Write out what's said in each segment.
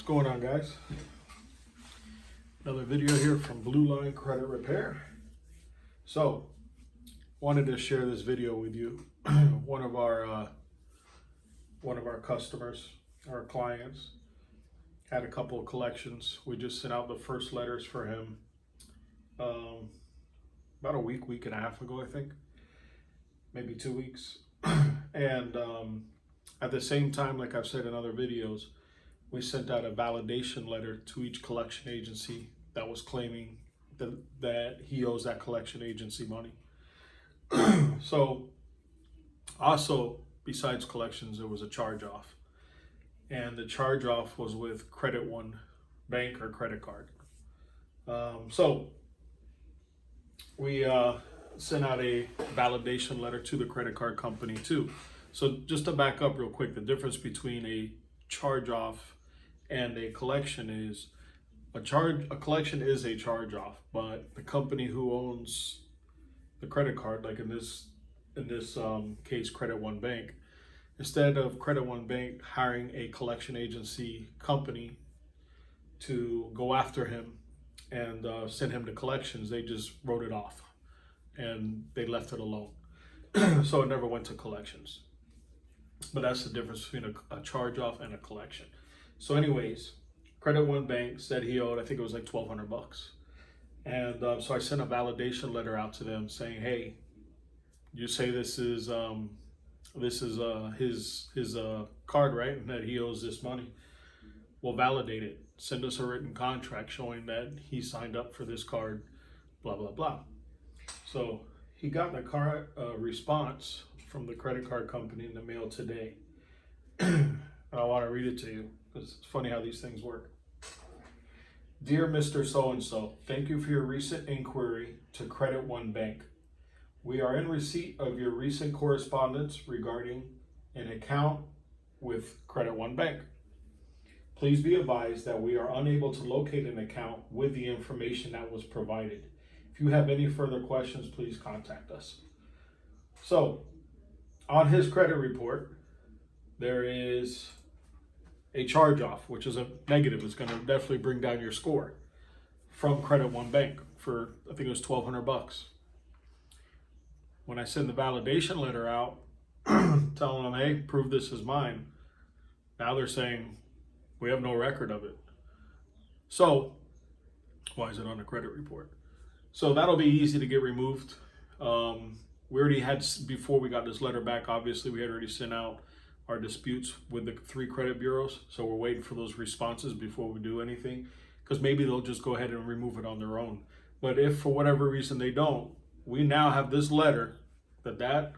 What's going on, guys? Another video here from Blue Line Credit Repair. So, wanted to share this video with you. one of our customers, our clients, had a couple of collections. We just sent out the first letters for him about a week and a half ago, I think, maybe 2 weeks. And at the same time, like I've said in other videos, we sent out a validation letter to each collection agency that was claiming that he owes that collection agency money. So also, besides collections, there was a charge-off. And the charge-off was with Credit One bank or credit card. So we sent out a validation letter to the credit card company too. So just to back up real quick, the difference between a charge-off and a collection is a collection is a charge-off, but the company who owns the credit card, like in this case, Credit One Bank, instead of Credit One Bank hiring a collection agency company to go after him and send him to collections, they just wrote it off and they left it alone. So it never went to collections. But that's the difference between a charge-off and a collection. So anyways, Credit One Bank said he owed, I think it was like $1,200. And so I sent a validation letter out to them saying, hey, you say this is his card, right? And that he owes this money. We'll validate it. Send us a written contract showing that he signed up for this card, blah, blah, blah. So he got the card response from the credit card company in the mail today. And I want to read it to you because it's funny how these things work. Dear Mr. So-and-so, thank you for your recent inquiry to Credit One Bank. We are in receipt of your recent correspondence regarding an account with Credit One Bank. Please be advised that we are unable to locate an account with the information that was provided. If you have any further questions, please contact us. So, on his credit report, there is a charge-off, which is a negative. It's going to definitely bring down your score from Credit One Bank for, I think it was $1,200. When I send the validation letter out, telling them, hey, prove this is mine, now they're saying, we have no record of it. So, why is it on the credit report? So that'll be easy to get removed. We already had, before we got this letter back, obviously we had already sent out our disputes with the 3 credit bureaus. So we're waiting for those responses before we do anything, because maybe they'll just go ahead and remove it on their own. But if for whatever reason they don't, we now have this letter that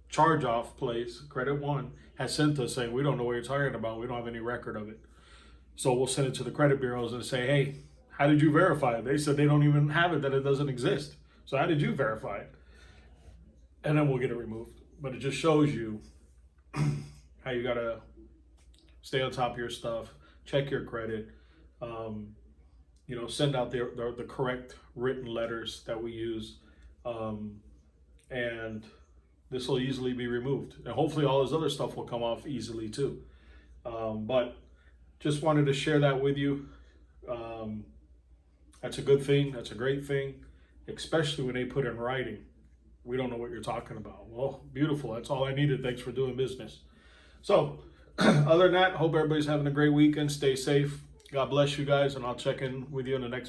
charge-off place, Credit One, has sent us saying, we don't know what you're talking about. We don't have any record of it. So we'll send it to the credit bureaus and say, hey, how did you verify it? They said they don't even have it, that it doesn't exist. So how did you verify it? And then we'll get it removed. But it just shows you how you gotta stay on top of your stuff, check your credit, send out the correct written letters that we use, and this will easily be removed. And hopefully all this other stuff will come off easily too. But just wanted to share that with you. That's a good thing. That's a great thing, especially when they put in writing, we don't know what you're talking about. Well, beautiful. That's all I needed. Thanks for doing business. So other than that, hope everybody's having a great weekend. Stay safe. God bless you guys, and I'll check in with you in the next video.